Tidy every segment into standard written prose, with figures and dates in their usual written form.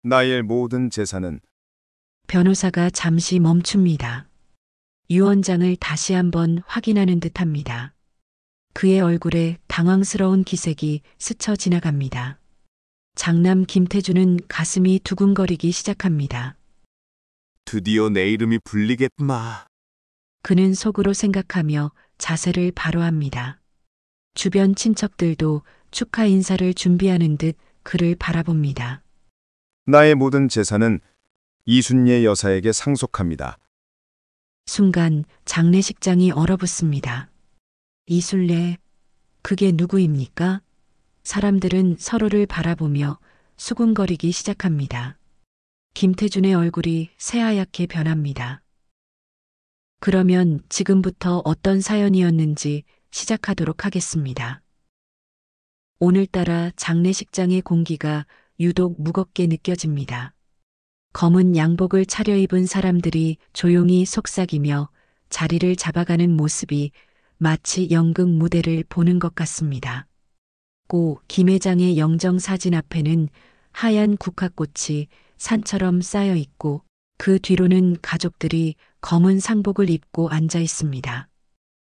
나의 모든 재산은 변호사가 잠시 멈춥니다. 유언장을 다시 한번 확인하는 듯합니다. 그의 얼굴에 당황스러운 기색이 스쳐 지나갑니다. 장남 김태준은 가슴이 두근거리기 시작합니다. 드디어 내 이름이 불리겠구나. 그는 속으로 생각하며 자세를 바로 합니다. 주변 친척들도 축하 인사를 준비하는 듯 그를 바라봅니다. 나의 모든 재산은 이순례 여사에게 상속합니다. 순간 장례식장이 얼어붙습니다. 이순례, 그게 누구입니까? 사람들은 서로를 바라보며 수군거리기 시작합니다. 김태준의 얼굴이 새하얗게 변합니다. 그러면 지금부터 어떤 사연이었는지 시작하도록 하겠습니다. 오늘따라 장례식장의 공기가 유독 무겁게 느껴집니다. 검은 양복을 차려입은 사람들이 조용히 속삭이며 자리를 잡아가는 모습이 마치 연극 무대를 보는 것 같습니다. 고 김 회장의 영정 사진 앞에는 하얀 국화꽃이 산처럼 쌓여 있고 그 뒤로는 가족들이 검은 상복을 입고 앉아 있습니다.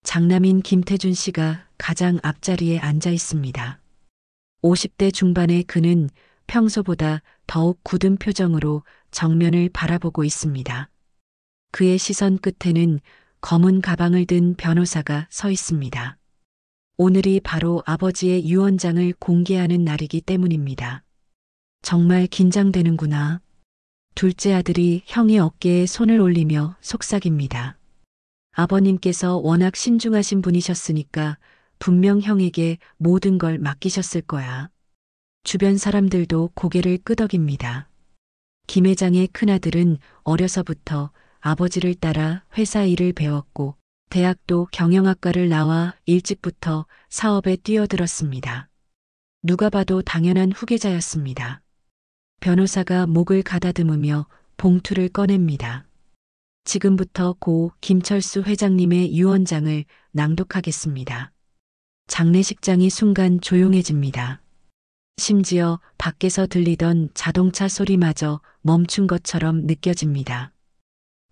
장남인 김태준 씨가 가장 앞자리에 앉아 있습니다. 50대 중반의 그는 평소보다 더욱 굳은 표정으로 정면을 바라보고 있습니다. 그의 시선 끝에는 검은 가방을 든 변호사가 서 있습니다. 오늘이 바로 아버지의 유언장을 공개하는 날이기 때문입니다. 정말 긴장되는구나. 둘째 아들이 형의 어깨에 손을 올리며 속삭입니다. 아버님께서 워낙 신중하신 분이셨으니까 분명 형에게 모든 걸 맡기셨을 거야. 주변 사람들도 고개를 끄덕입니다. 김 회장의 큰아들은 어려서부터 아버지를 따라 회사 일을 배웠고 대학도 경영학과를 나와 일찍부터 사업에 뛰어들었습니다. 누가 봐도 당연한 후계자였습니다. 변호사가 목을 가다듬으며 봉투를 꺼냅니다. 지금부터 고 김철수 회장님의 유언장을 낭독하겠습니다. 장례식장이 순간 조용해집니다. 심지어 밖에서 들리던 자동차 소리마저 멈춘 것처럼 느껴집니다.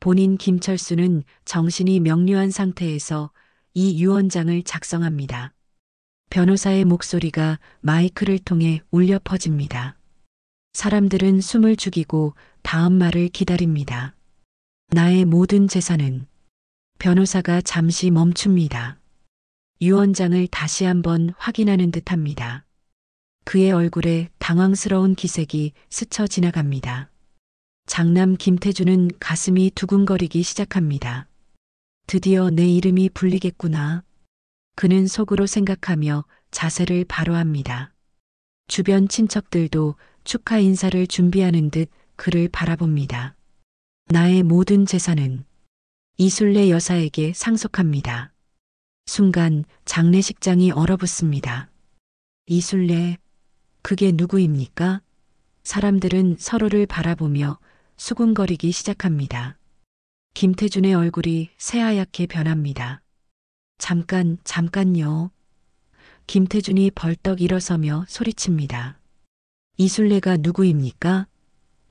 본인 김철수는 정신이 명료한 상태에서 이 유언장을 작성합니다. 변호사의 목소리가 마이크를 통해 울려 퍼집니다. 사람들은 숨을 죽이고 다음 말을 기다립니다. 나의 모든 재산은. 변호사가 잠시 멈춥니다. 유언장을 다시 한번 확인하는 듯합니다. 그의 얼굴에 당황스러운 기색이 스쳐 지나갑니다. 장남 김태준은 가슴이 두근거리기 시작합니다. 드디어 내 이름이 불리겠구나. 그는 속으로 생각하며 자세를 바로 합니다. 주변 친척들도 축하 인사를 준비하는 듯 그를 바라봅니다. 나의 모든 재산은 이순례 여사에게 상속합니다. 순간 장례식장이 얼어붙습니다. 이순례, 그게 누구입니까? 사람들은 서로를 바라보며 수군거리기 시작합니다. 김태준의 얼굴이 새하얗게 변합니다. 잠깐요. 김태준이 벌떡 일어서며 소리칩니다. 이순례가 누구입니까?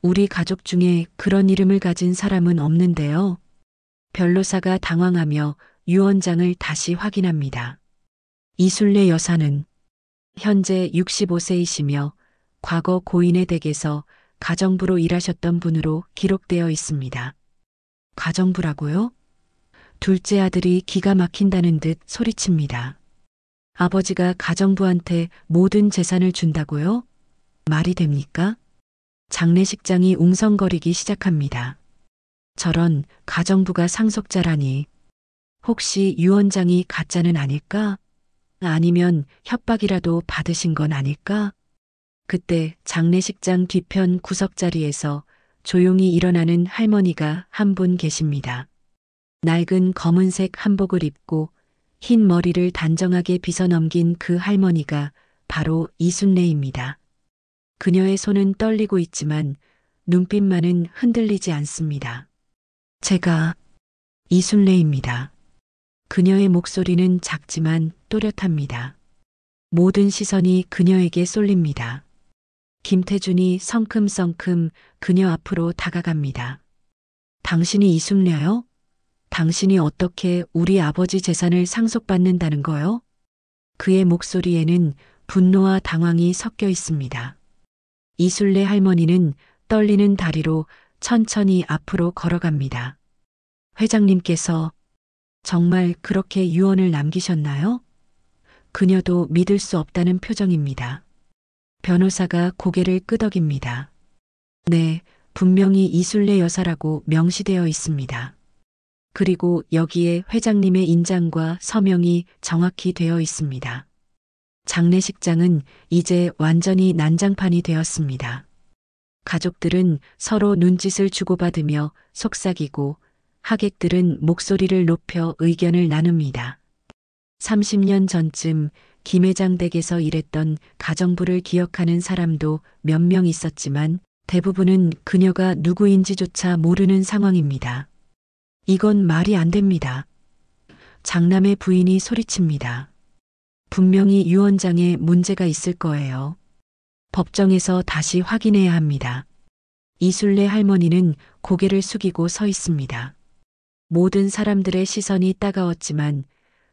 우리 가족 중에 그런 이름을 가진 사람은 없는데요. 변호사가 당황하며 유언장을 다시 확인합니다. 이순례 여사는 현재 65세이시며 과거 고인의 댁에서 가정부로 일하셨던 분으로 기록되어 있습니다. 가정부라고요? 둘째 아들이 기가 막힌다는 듯 소리칩니다. 아버지가 가정부한테 모든 재산을 준다고요? 말이 됩니까? 장례식장이 웅성거리기 시작합니다. 저런 가정부가 상속자라니. 혹시 유언장이 가짜는 아닐까? 아니면 협박이라도 받으신 건 아닐까? 그때 장례식장 뒤편 구석자리에서 조용히 일어나는 할머니가 한 분 계십니다. 낡은 검은색 한복을 입고 흰 머리를 단정하게 빗어 넘긴 그 할머니가 바로 이순례입니다. 그녀의 손은 떨리고 있지만 눈빛만은 흔들리지 않습니다. 제가 이순례입니다. 그녀의 목소리는 작지만 또렷합니다. 모든 시선이 그녀에게 쏠립니다. 김태준이 성큼성큼 그녀 앞으로 다가갑니다. 당신이 이순례요? 당신이 어떻게 우리 아버지 재산을 상속받는다는 거요? 그의 목소리에는 분노와 당황이 섞여 있습니다. 이순례 할머니는 떨리는 다리로 천천히 앞으로 걸어갑니다. 회장님께서 정말 그렇게 유언을 남기셨나요? 그녀도 믿을 수 없다는 표정입니다. 변호사가 고개를 끄덕입니다. 네, 분명히 이순례 여사라고 명시되어 있습니다. 그리고 여기에 회장님의 인장과 서명이 정확히 되어 있습니다. 장례식장은 이제 완전히 난장판이 되었습니다. 가족들은 서로 눈짓을 주고받으며 속삭이고 하객들은 목소리를 높여 의견을 나눕니다. 30년 전쯤 김 회장 댁에서 일했던 가정부를 기억하는 사람도 몇 명 있었지만 대부분은 그녀가 누구인지조차 모르는 상황입니다. 이건 말이 안 됩니다. 장남의 부인이 소리칩니다. 분명히 유언장에 문제가 있을 거예요. 법정에서 다시 확인해야 합니다. 이순례 할머니는 고개를 숙이고 서 있습니다. 모든 사람들의 시선이 따가웠지만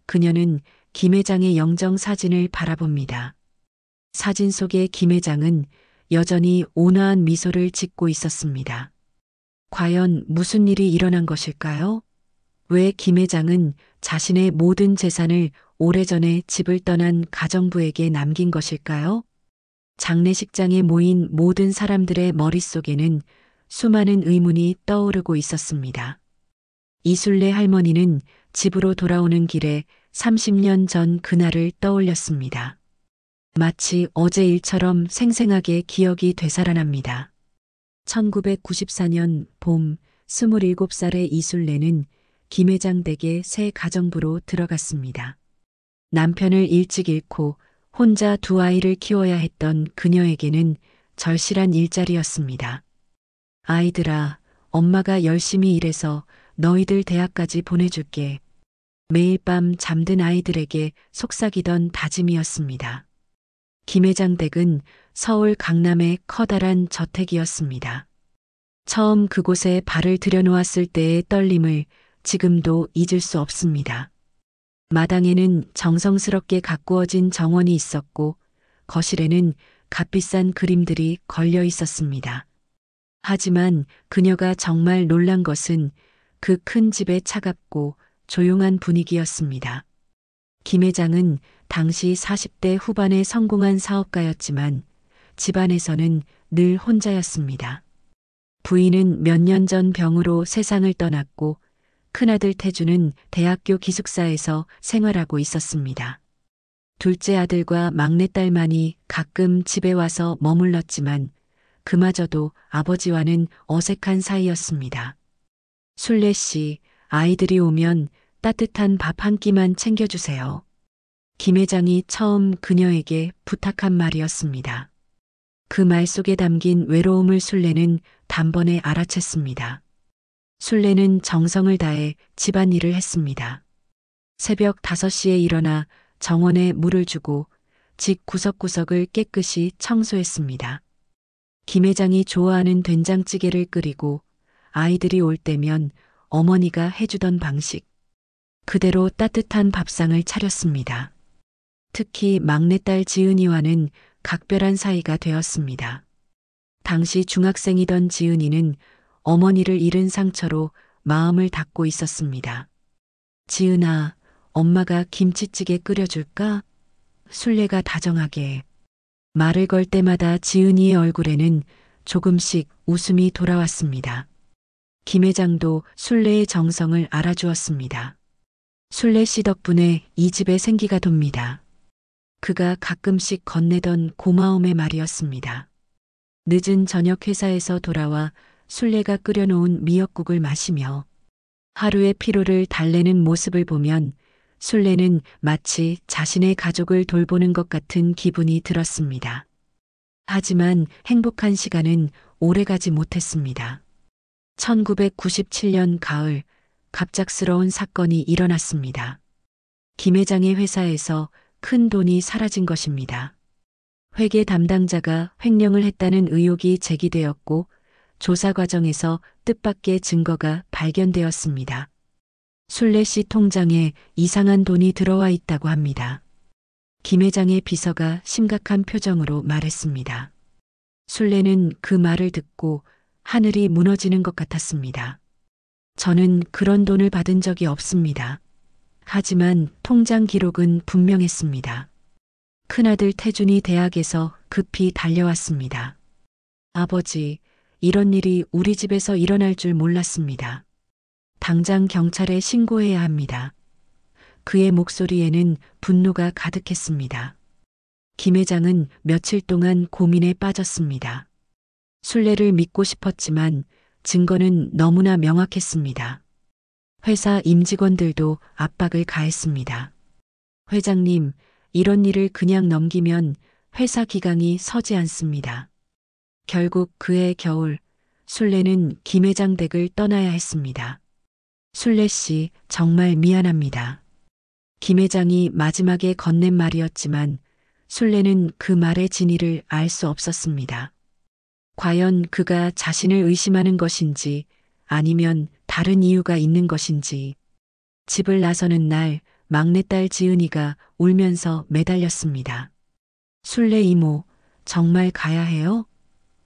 그녀는 김 회장의 영정 사진을 바라봅니다. 사진 속의 김 회장은 여전히 온화한 미소를 짓고 있었습니다. 과연 무슨 일이 일어난 것일까요? 왜 김 회장은 자신의 모든 재산을 오래전에 집을 떠난 가정부에게 남긴 것일까요? 장례식장에 모인 모든 사람들의 머릿속에는 수많은 의문이 떠오르고 있었습니다. 이순례 할머니는 집으로 돌아오는 길에 30년 전 그날을 떠올렸습니다. 마치 어제 일처럼 생생하게 기억이 되살아납니다. 1994년 봄 27살의 이순례는 김 회장 댁의 새 가정부로 들어갔습니다. 남편을 일찍 잃고 혼자 두 아이를 키워야 했던 그녀에게는 절실한 일자리였습니다. 아이들아, 엄마가 열심히 일해서 너희들 대학까지 보내줄게. 매일 밤 잠든 아이들에게 속삭이던 다짐이었습니다. 김 회장 댁은 서울 강남의 커다란 저택이었습니다. 처음 그곳에 발을 들여놓았을 때의 떨림을 지금도 잊을 수 없습니다. 마당에는 정성스럽게 가꾸어진 정원이 있었고 거실에는 값비싼 그림들이 걸려 있었습니다. 하지만 그녀가 정말 놀란 것은 그 큰 집의 차갑고 조용한 분위기였습니다. 김 회장은 당시 40대 후반의 성공한 사업가였지만 집안에서는 늘 혼자였습니다. 부인은 몇 년 전 병으로 세상을 떠났고 큰아들 태주는 대학교 기숙사에서 생활하고 있었습니다. 둘째 아들과 막내딸만이 가끔 집에 와서 머물렀지만 그마저도 아버지와는 어색한 사이였습니다. 순례 씨, 아이들이 오면 따뜻한 밥 한 끼만 챙겨주세요. 김 회장이 처음 그녀에게 부탁한 말이었습니다. 그 말 속에 담긴 외로움을 순례는 단번에 알아챘습니다. 순례는 정성을 다해 집안일을 했습니다. 새벽 5시에 일어나 정원에 물을 주고 집 구석구석을 깨끗이 청소했습니다. 김 회장이 좋아하는 된장찌개를 끓이고 아이들이 올 때면 어머니가 해주던 방식 그대로 따뜻한 밥상을 차렸습니다. 특히 막내딸 지은이와는 각별한 사이가 되었습니다. 당시 중학생이던 지은이는 어머니를 잃은 상처로 마음을 닫고 있었습니다. 지은아, 엄마가 김치찌개 끓여줄까? 순례가 다정하게 말을 걸 때마다 지은이의 얼굴에는 조금씩 웃음이 돌아왔습니다. 김 회장도 순례의 정성을 알아주었습니다. 순례 씨 덕분에 이 집에 생기가 돕니다. 그가 가끔씩 건네던 고마움의 말이었습니다. 늦은 저녁 회사에서 돌아와 순례가 끓여놓은 미역국을 마시며 하루의 피로를 달래는 모습을 보면 순례는 마치 자신의 가족을 돌보는 것 같은 기분이 들었습니다. 하지만 행복한 시간은 오래가지 못했습니다. 1997년 가을 갑작스러운 사건이 일어났습니다. 김 회장의 회사에서 큰 돈이 사라진 것입니다. 회계 담당자가 횡령을 했다는 의혹이 제기되었고 조사 과정에서 뜻밖의 증거가 발견되었습니다. 순례 씨 통장에 이상한 돈이 들어와 있다고 합니다. 김 회장의 비서가 심각한 표정으로 말했습니다. 순례는 그 말을 듣고 하늘이 무너지는 것 같았습니다. 저는 그런 돈을 받은 적이 없습니다. 하지만 통장 기록은 분명했습니다. 큰아들 태준이 대학에서 급히 달려왔습니다. 아버지, 이런 일이 우리 집에서 일어날 줄 몰랐습니다. 당장 경찰에 신고해야 합니다. 그의 목소리에는 분노가 가득했습니다. 김 회장은 며칠 동안 고민에 빠졌습니다. 순례를 믿고 싶었지만 증거는 너무나 명확했습니다. 회사 임직원들도 압박을 가했습니다. 회장님, 이런 일을 그냥 넘기면 회사 기강이 서지 않습니다. 결국 그해 겨울, 순례는 김 회장 댁을 떠나야 했습니다. 순례 씨, 정말 미안합니다. 김 회장이 마지막에 건넨 말이었지만 순례는 그 말의 진위를 알 수 없었습니다. 과연 그가 자신을 의심하는 것인지 아니면 다른 이유가 있는 것인지. 집을 나서는 날 막내딸 지은이가 울면서 매달렸습니다. 순례 이모, 정말 가야 해요?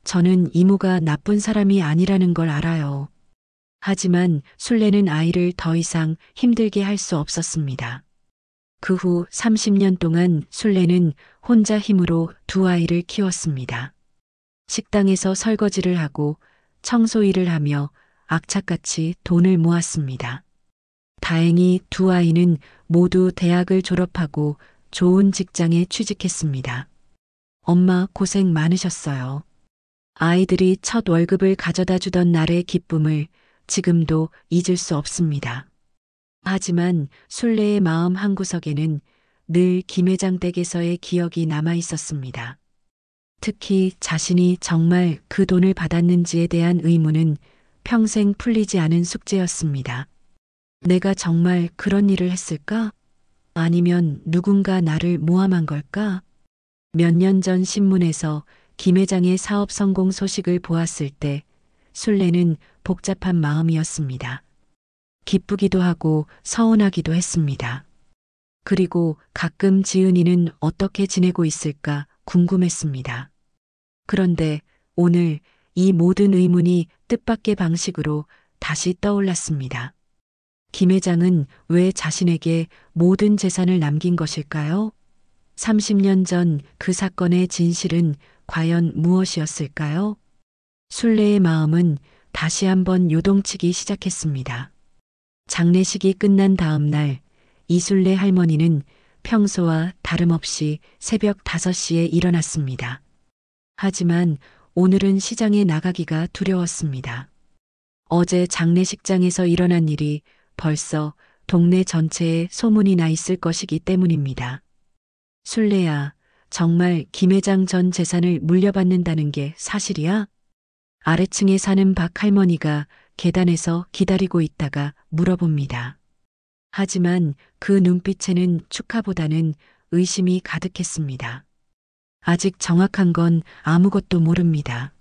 저는 이모가 나쁜 사람이 아니라는 걸 알아요. 하지만 순례는 아이를 더 이상 힘들게 할 수 없었습니다. 그 후 30년 동안 순례는 혼자 힘으로 두 아이를 키웠습니다. 식당에서 설거지를 하고 청소 일을 하며 악착같이 돈을 모았습니다. 다행히 두 아이는 모두 대학을 졸업하고 좋은 직장에 취직했습니다. 엄마 고생 많으셨어요. 아이들이 첫 월급을 가져다 주던 날의 기쁨을 지금도 잊을 수 없습니다. 하지만 순례의 마음 한구석에는 늘 김 회장 댁에서의 기억이 남아 있었습니다. 특히 자신이 정말 그 돈을 받았는지에 대한 의문은 평생 풀리지 않은 숙제였습니다. 내가 정말 그런 일을 했을까? 아니면 누군가 나를 모함한 걸까? 몇 년 전 신문에서 김 회장의 사업 성공 소식을 보았을 때 순례는 복잡한 마음이었습니다. 기쁘기도 하고 서운하기도 했습니다. 그리고 가끔 지은이는 어떻게 지내고 있을까 궁금했습니다. 그런데 오늘 이 모든 의문이 뜻밖의 방식으로 다시 떠올랐습니다. 김 회장은 왜 자신에게 모든 재산을 남긴 것일까요? 30년 전 그 사건의 진실은 과연 무엇이었을까요? 순례의 마음은 다시 한번 요동치기 시작했습니다. 장례식이 끝난 다음 날 이순례 할머니는 평소와 다름없이 새벽 5시에 일어났습니다. 하지만 오늘은 시장에 나가기가 두려웠습니다. 어제 장례식장에서 일어난 일이 벌써 동네 전체에 소문이 나 있을 것이기 때문입니다. 순례야, 정말 김 회장 전 재산을 물려받는다는 게 사실이야? 아래층에 사는 박 할머니가 계단에서 기다리고 있다가 물어봅니다. 하지만 그 눈빛에는 축하보다는 의심이 가득했습니다. 아직 정확한 건 아무것도 모릅니다.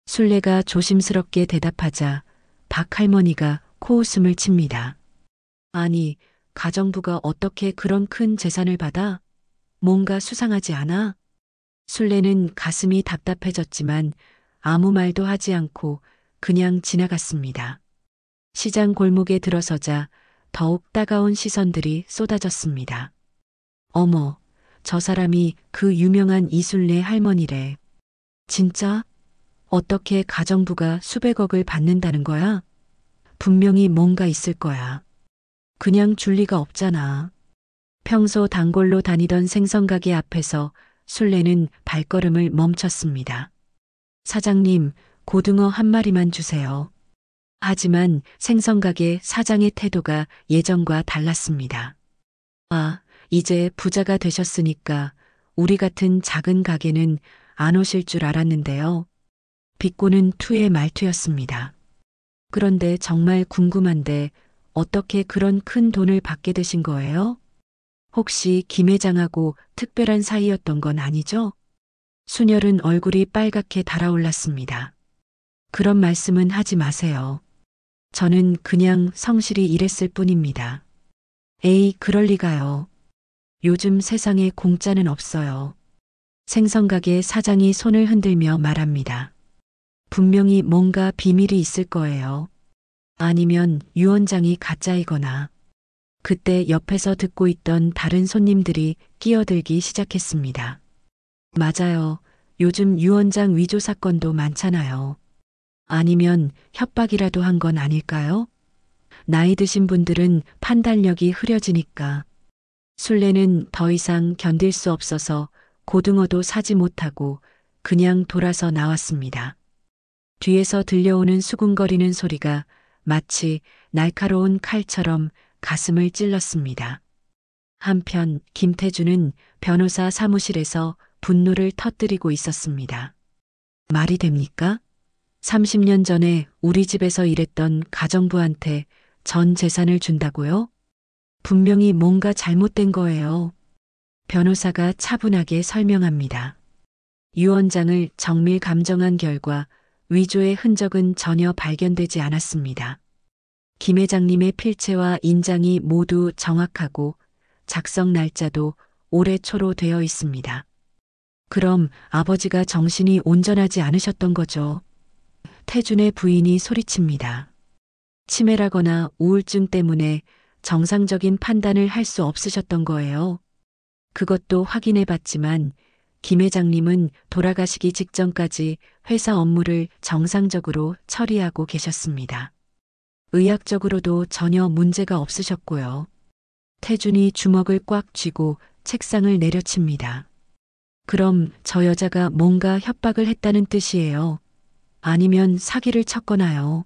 순례가 조심스럽게 대답하자 박 할머니가 코웃음을 칩니다. 아니, 가정부가 어떻게 그런 큰 재산을 받아? 뭔가 수상하지 않아? 순례는 가슴이 답답해졌지만 아무 말도 하지 않고 그냥 지나갔습니다. 시장 골목에 들어서자 더욱 따가운 시선들이 쏟아졌습니다. 어머, 저 사람이 그 유명한 이순례 할머니래. 진짜? 어떻게 가정부가 수백억을 받는다는 거야? 분명히 뭔가 있을 거야. 그냥 줄 리가 없잖아. 평소 단골로 다니던 생선가게 앞에서 순례는 발걸음을 멈췄습니다. 사장님, 고등어 한 마리만 주세요. 하지만 생선가게 사장의 태도가 예전과 달랐습니다. 아, 이제 부자가 되셨으니까 우리 같은 작은 가게는 안 오실 줄 알았는데요. 비꼬는 투의 말투였습니다. 그런데 정말 궁금한데 어떻게 그런 큰 돈을 받게 되신 거예요? 혹시 김 회장하고 특별한 사이였던 건 아니죠? 순열은 얼굴이 빨갛게 달아올랐습니다. 그런 말씀은 하지 마세요. 저는 그냥 성실히 일했을 뿐입니다. 에이, 그럴 리가요. 요즘 세상에 공짜는 없어요. 생선가게 사장이 손을 흔들며 말합니다. 분명히 뭔가 비밀이 있을 거예요. 아니면 유 원장이 가짜이거나. 그때 옆에서 듣고 있던 다른 손님들이 끼어들기 시작했습니다. 맞아요. 요즘 유 원장 위조 사건도 많잖아요. 아니면 협박이라도 한 건 아닐까요? 나이 드신 분들은 판단력이 흐려지니까. 술래는 더 이상 견딜 수 없어서 고등어도 사지 못하고 그냥 돌아서 나왔습니다. 뒤에서 들려오는 수군거리는 소리가 마치 날카로운 칼처럼 가슴을 찔렀습니다. 한편 김태준은 변호사 사무실에서 분노를 터뜨리고 있었습니다. 말이 됩니까? 30년 전에 우리 집에서 일했던 가정부한테 전 재산을 준다고요? 분명히 뭔가 잘못된 거예요. 변호사가 차분하게 설명합니다. 유 원장을 정밀 감정한 결과 위조의 흔적은 전혀 발견되지 않았습니다. 김 회장님의 필체와 인장이 모두 정확하고 작성 날짜도 올해 초로 되어 있습니다. 그럼 아버지가 정신이 온전하지 않으셨던 거죠. 태준의 부인이 소리칩니다. 치매라거나 우울증 때문에 정상적인 판단을 할 수 없으셨던 거예요. 그것도 확인해 봤지만 김 회장님은 돌아가시기 직전까지 회사 업무를 정상적으로 처리하고 계셨습니다. 의학적으로도 전혀 문제가 없으셨고요. 태준이 주먹을 꽉 쥐고 책상을 내려칩니다. 그럼 저 여자가 뭔가 협박을 했다는 뜻이에요. 아니면 사기를 쳤거나요.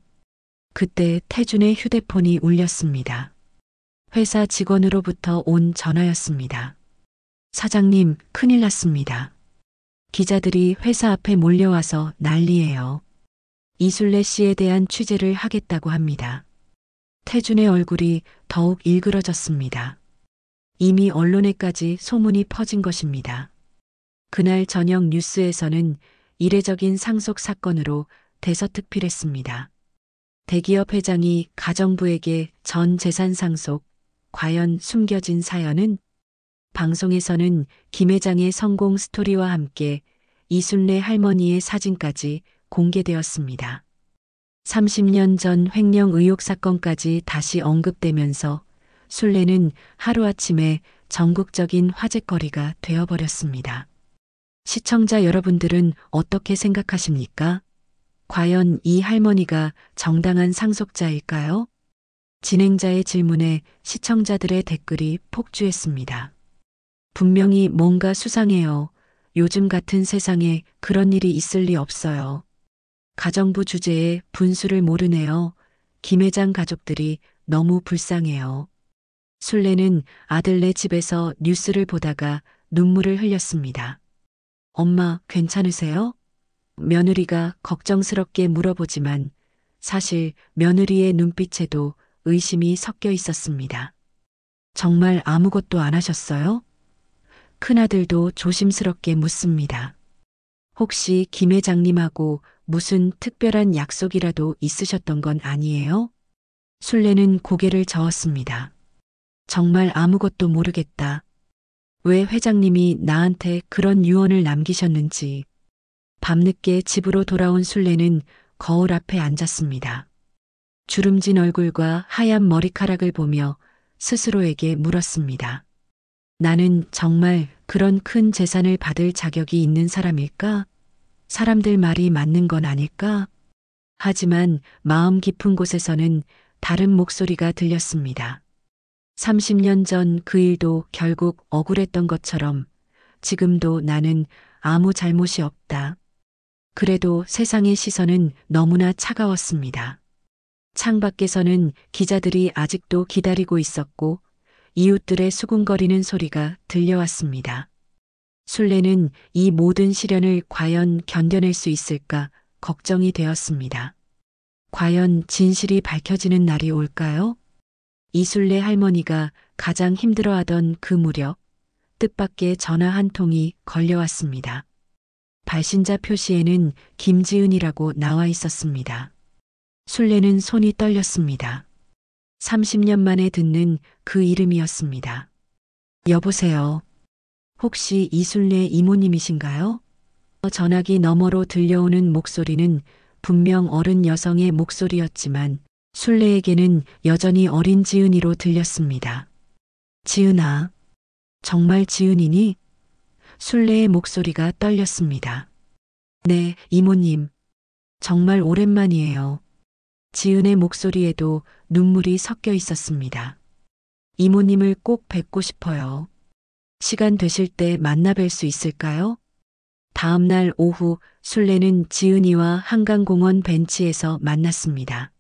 그때 태준의 휴대폰이 울렸습니다. 회사 직원으로부터 온 전화였습니다. 사장님, 큰일 났습니다. 기자들이 회사 앞에 몰려와서 난리예요. 이순례 씨에 대한 취재를 하겠다고 합니다. 태준의 얼굴이 더욱 일그러졌습니다. 이미 언론에까지 소문이 퍼진 것입니다. 그날 저녁 뉴스에서는 이례적인 상속 사건으로 대서특필했습니다. 대기업 회장이 가정부에게 전 재산 상속, 과연 숨겨진 사연은? 방송에서는 김 회장의 성공 스토리와 함께 이순례 할머니의 사진까지 공개되었습니다. 30년 전 횡령 의혹 사건까지 다시 언급되면서 순례는 하루아침에 전국적인 화제거리가 되어버렸습니다. 시청자 여러분들은 어떻게 생각하십니까? 과연 이 할머니가 정당한 상속자일까요? 진행자의 질문에 시청자들의 댓글이 폭주했습니다. 분명히 뭔가 수상해요. 요즘 같은 세상에 그런 일이 있을 리 없어요. 가정부 주제에 분수를 모르네요. 김 회장 가족들이 너무 불쌍해요. 순례는 아들네 집에서 뉴스를 보다가 눈물을 흘렸습니다. 엄마, 괜찮으세요? 며느리가 걱정스럽게 물어보지만 사실 며느리의 눈빛에도 의심이 섞여 있었습니다. 정말 아무것도 안 하셨어요? 큰아들도 조심스럽게 묻습니다. 혹시 김 회장님하고 무슨 특별한 약속이라도 있으셨던 건 아니에요? 순례는 고개를 저었습니다. 정말 아무것도 모르겠다. 왜 회장님이 나한테 그런 유언을 남기셨는지. 밤늦게 집으로 돌아온 순례는 거울 앞에 앉았습니다. 주름진 얼굴과 하얀 머리카락을 보며 스스로에게 물었습니다. 나는 정말 그런 큰 재산을 받을 자격이 있는 사람일까? 사람들 말이 맞는 건 아닐까? 하지만 마음 깊은 곳에서는 다른 목소리가 들렸습니다. 30년 전 그 일도 결국 억울했던 것처럼 지금도 나는 아무 잘못이 없다. 그래도 세상의 시선은 너무나 차가웠습니다. 창밖에서는 기자들이 아직도 기다리고 있었고 이웃들의 수군거리는 소리가 들려왔습니다. 순례는 이 모든 시련을 과연 견뎌낼 수 있을까 걱정이 되었습니다. 과연 진실이 밝혀지는 날이 올까요? 이순례 할머니가 가장 힘들어하던 그 무렵 뜻밖의 전화 한 통이 걸려왔습니다. 발신자 표시에는 김지은이라고 나와 있었습니다. 술래는 손이 떨렸습니다. 30년 만에 듣는 그 이름이었습니다. 여보세요. 혹시 이순례 이모님이신가요? 전화기 너머로 들려오는 목소리는 분명 어른 여성의 목소리였지만 순례에게는 여전히 어린 지은이로 들렸습니다. 지은아, 정말 지은이니? 순례의 목소리가 떨렸습니다. 네, 이모님. 정말 오랜만이에요. 지은의 목소리에도 눈물이 섞여 있었습니다. 이모님을 꼭 뵙고 싶어요. 시간 되실 때 만나 뵐 수 있을까요? 다음 날 오후 순례는 지은이와 한강공원 벤치에서 만났습니다.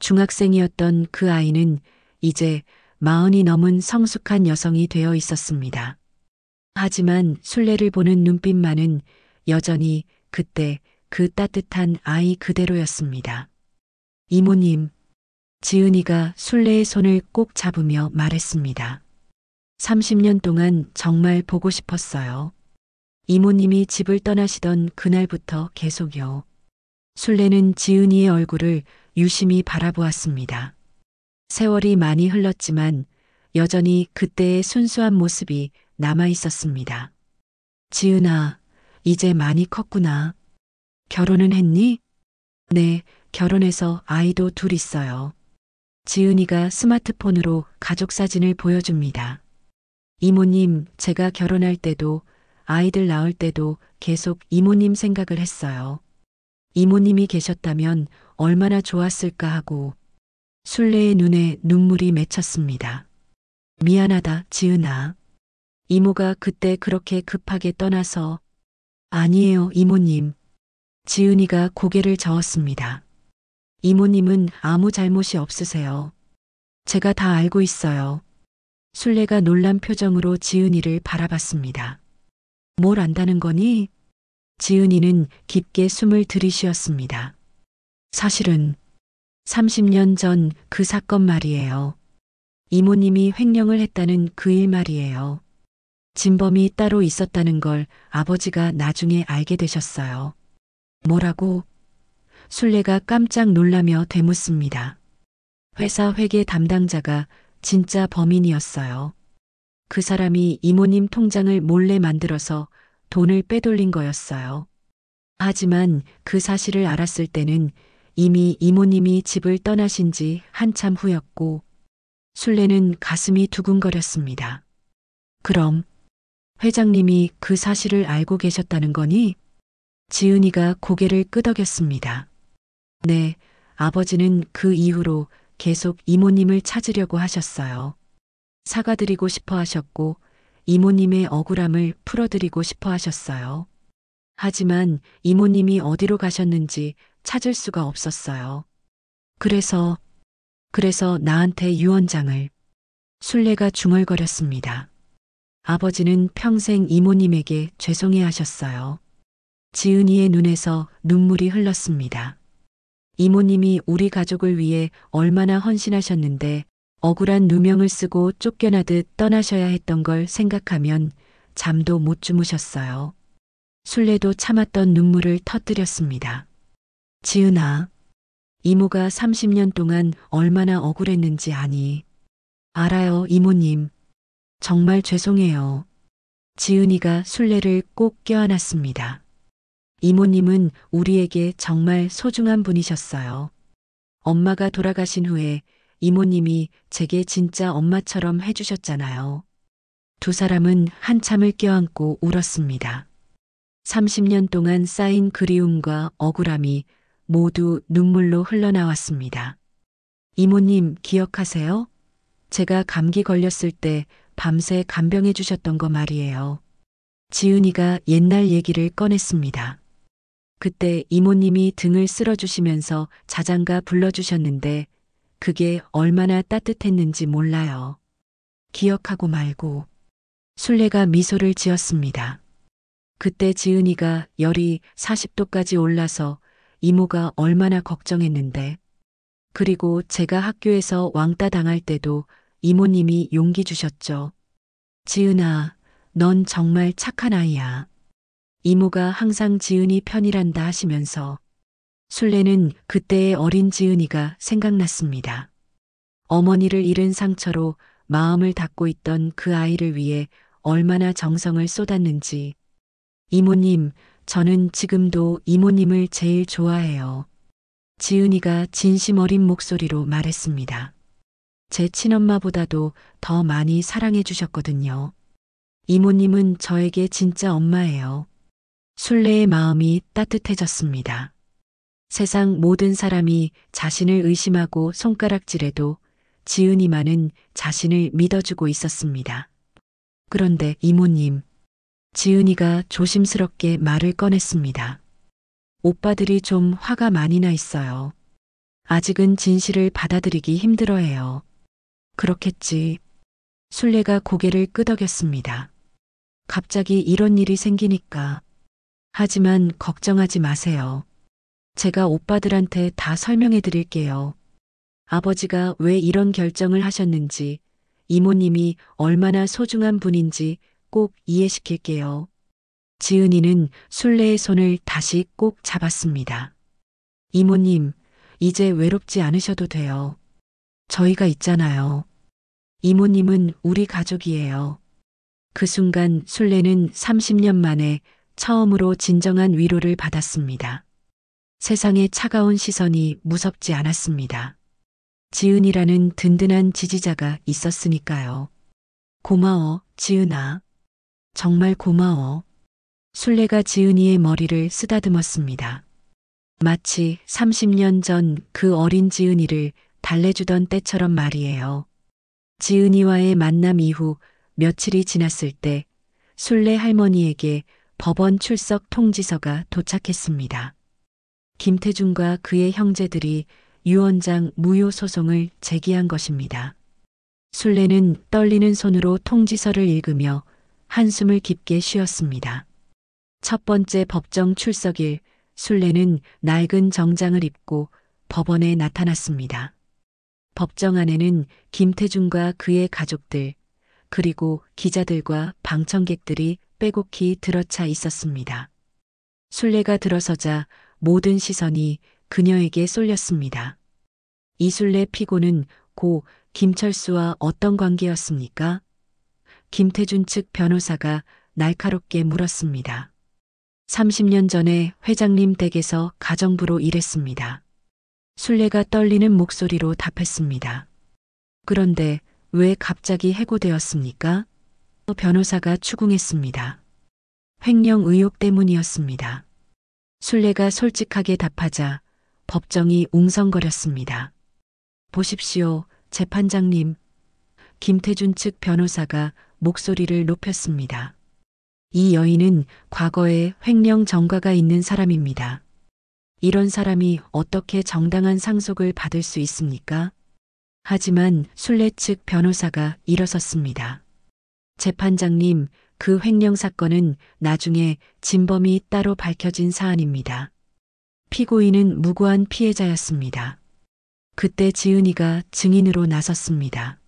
중학생이었던 그 아이는 이제 40이 넘은 성숙한 여성이 되어 있었습니다. 하지만 순례를 보는 눈빛만은 여전히 그때 그 따뜻한 아이 그대로였습니다. 이모님, 지은이가 순례의 손을 꼭 잡으며 말했습니다. 30년 동안 정말 보고 싶었어요. 이모님이 집을 떠나시던 그날부터 계속요. 순례는 지은이의 얼굴을 유심히 바라보았습니다. 세월이 많이 흘렀지만 여전히 그때의 순수한 모습이 남아 있었습니다. 지은아, 이제 많이 컸구나. 결혼은 했니? 네, 결혼해서 아이도 둘 있어요. 지은이가 스마트폰으로 가족 사진을 보여줍니다. 이모님, 제가 결혼할 때도 아이들 낳을 때도 계속 이모님 생각을 했어요. 이모님이 계셨다면 얼마나 좋았을까 하고 순례의 눈에 눈물이 맺혔습니다. 미안하다, 지은아. 이모가 그때 그렇게 급하게 떠나서. 아니에요, 이모님. 지은이가 고개를 저었습니다. 이모님은 아무 잘못이 없으세요. 제가 다 알고 있어요. 순례가 놀란 표정으로 지은이를 바라봤습니다. 뭘 안다는 거니? 지은이는 깊게 숨을 들이쉬었습니다. 사실은 30년 전 그 사건 말이에요. 이모님이 횡령을 했다는 그 일 말이에요. 진범이 따로 있었다는 걸 아버지가 나중에 알게 되셨어요. 뭐라고? 순례가 깜짝 놀라며 되묻습니다. 회사 회계 담당자가 진짜 범인이었어요. 그 사람이 이모님 통장을 몰래 만들어서 돈을 빼돌린 거였어요. 하지만 그 사실을 알았을 때는 이미 이모님이 집을 떠나신 지 한참 후였고 순례는 가슴이 두근거렸습니다. 그럼 회장님이 그 사실을 알고 계셨다는 거니? 지은이가 고개를 끄덕였습니다. 네, 아버지는 그 이후로 계속 이모님을 찾으려고 하셨어요. 사과드리고 싶어 하셨고 이모님의 억울함을 풀어드리고 싶어 하셨어요. 하지만 이모님이 어디로 가셨는지 찾을 수가 없었어요. 그래서 나한테 유언장을. 순례가 중얼거렸습니다. 아버지는 평생 이모님에게 죄송해 하셨어요. 지은이의 눈에서 눈물이 흘렀습니다. 이모님이 우리 가족을 위해 얼마나 헌신하셨는데 억울한 누명을 쓰고 쫓겨나듯 떠나셔야 했던 걸 생각하면 잠도 못 주무셨어요. 순례도 참았던 눈물을 터뜨렸습니다. 지은아, 이모가 30년 동안 얼마나 억울했는지 아니? 알아요, 이모님. 정말 죄송해요. 지은이가 순례를 꼭 껴안았습니다. 이모님은 우리에게 정말 소중한 분이셨어요. 엄마가 돌아가신 후에 이모님이 제게 진짜 엄마처럼 해주셨잖아요. 두 사람은 한참을 껴안고 울었습니다. 30년 동안 쌓인 그리움과 억울함이 모두 눈물로 흘러나왔습니다. 이모님 기억하세요? 제가 감기 걸렸을 때 밤새 간병해 주셨던 거 말이에요. 지은이가 옛날 얘기를 꺼냈습니다. 그때 이모님이 등을 쓸어주시면서 자장가 불러주셨는데 그게 얼마나 따뜻했는지 몰라요. 기억하고 말고. 순례가 미소를 지었습니다. 그때 지은이가 열이 40도까지 올라서 이모가 얼마나 걱정했는데. 그리고 제가 학교에서 왕따 당할 때도 이모님이 용기 주셨죠. 지은아, 넌 정말 착한 아이야. 이모가 항상 지은이 편이란다 하시면서 술래는 그때의 어린 지은이가 생각났습니다. 어머니를 잃은 상처로 마음을 닫고 있던 그 아이를 위해 얼마나 정성을 쏟았는지. 이모님, 저는 지금도 이모님을 제일 좋아해요. 지은이가 진심 어린 목소리로 말했습니다. 제 친엄마보다도 더 많이 사랑해 주셨거든요. 이모님은 저에게 진짜 엄마예요. 술래의 마음이 따뜻해졌습니다. 세상 모든 사람이 자신을 의심하고 손가락질해도 지은이만은 자신을 믿어주고 있었습니다. 그런데 이모님, 지은이가 조심스럽게 말을 꺼냈습니다. 오빠들이 좀 화가 많이 나 있어요. 아직은 진실을 받아들이기 힘들어해요. 그렇겠지. 술래가 고개를 끄덕였습니다. 갑자기 이런 일이 생기니까. 하지만 걱정하지 마세요. 제가 오빠들한테 다 설명해 드릴게요. 아버지가 왜 이런 결정을 하셨는지, 이모님이 얼마나 소중한 분인지 꼭 이해시킬게요. 지은이는 술래의 손을 다시 꼭 잡았습니다. 이모님, 이제 외롭지 않으셔도 돼요. 저희가 있잖아요. 이모님은 우리 가족이에요. 그 순간 술래는 30년 만에 처음으로 진정한 위로를 받았습니다. 세상의 차가운 시선이 무섭지 않았습니다. 지은이라는 든든한 지지자가 있었으니까요. 고마워, 지은아. 정말 고마워. 술래가 지은이의 머리를 쓰다듬었습니다. 마치 30년 전 그 어린 지은이를 달래주던 때처럼 말이에요. 지은이와의 만남 이후 며칠이 지났을 때 술래 할머니에게 법원 출석 통지서가 도착했습니다. 김태준과 그의 형제들이 유언장 무효 소송을 제기한 것입니다. 술래는 떨리는 손으로 통지서를 읽으며 한숨을 깊게 쉬었습니다. 첫 번째 법정 출석일, 술래는 낡은 정장을 입고 법원에 나타났습니다. 법정 안에는 김태준과 그의 가족들, 그리고 기자들과 방청객들이 빼곡히 들어차 있었습니다. 술래가 들어서자 모든 시선이 그녀에게 쏠렸습니다. 이술래 피고는 고 김철수와 어떤 관계였습니까? 김태준 측 변호사가 날카롭게 물었습니다. 30년 전에 회장님 댁에서 가정부로 일했습니다. 술래가 떨리는 목소리로 답했습니다. 그런데 왜 갑자기 해고되었습니까? 변호사가 추궁했습니다. 횡령 의혹 때문이었습니다. 술래가 솔직하게 답하자 법정이 웅성거렸습니다. 보십시오, 재판장님. 김태준 측 변호사가 목소리를 높였습니다. 이 여인은 과거에 횡령 전과가 있는 사람입니다. 이런 사람이 어떻게 정당한 상속을 받을 수 있습니까? 하지만 술래 측 변호사가 일어섰습니다. 재판장님, 그 횡령 사건은 나중에 진범이 따로 밝혀진 사안입니다. 피고인은 무고한 피해자였습니다. 그때 지은이가 증인으로 나섰습니다.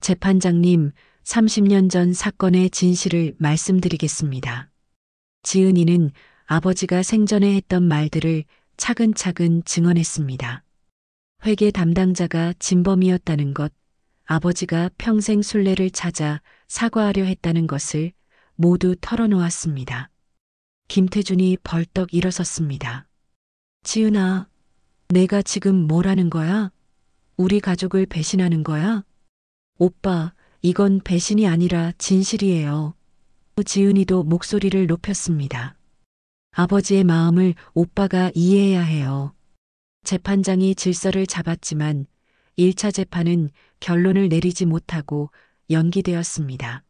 재판장님, 30년 전 사건의 진실을 말씀드리겠습니다. 지은이는 아버지가 생전에 했던 말들을 차근차근 증언했습니다. 회계 담당자가 진범이었다는 것, 아버지가 평생 술래를 찾아 사과하려 했다는 것을 모두 털어놓았습니다. 김태준이 벌떡 일어섰습니다. 지은아, 내가 지금 뭘 하는 거야? 우리 가족을 배신하는 거야? 오빠, 이건 배신이 아니라 진실이에요. 지은이도 목소리를 높였습니다. 아버지의 마음을 오빠가 이해해야 해요. 재판장이 질서를 잡았지만 1차 재판은 결론을 내리지 못하고 연기되었습니다.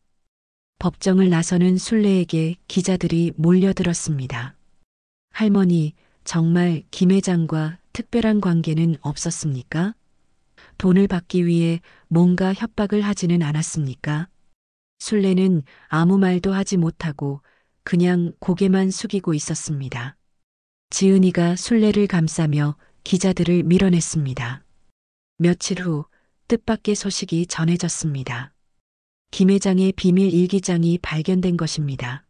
법정을 나서는 술래에게 기자들이 몰려들었습니다. 할머니, 정말 김 회장과 특별한 관계는 없었습니까? 돈을 받기 위해 뭔가 협박을 하지는 않았습니까? 술래는 아무 말도 하지 못하고 그냥 고개만 숙이고 있었습니다. 지은이가 술래를 감싸며 기자들을 밀어냈습니다. 며칠 후 뜻밖의 소식이 전해졌습니다. 김 회장의 비밀 일기장이 발견된 것입니다.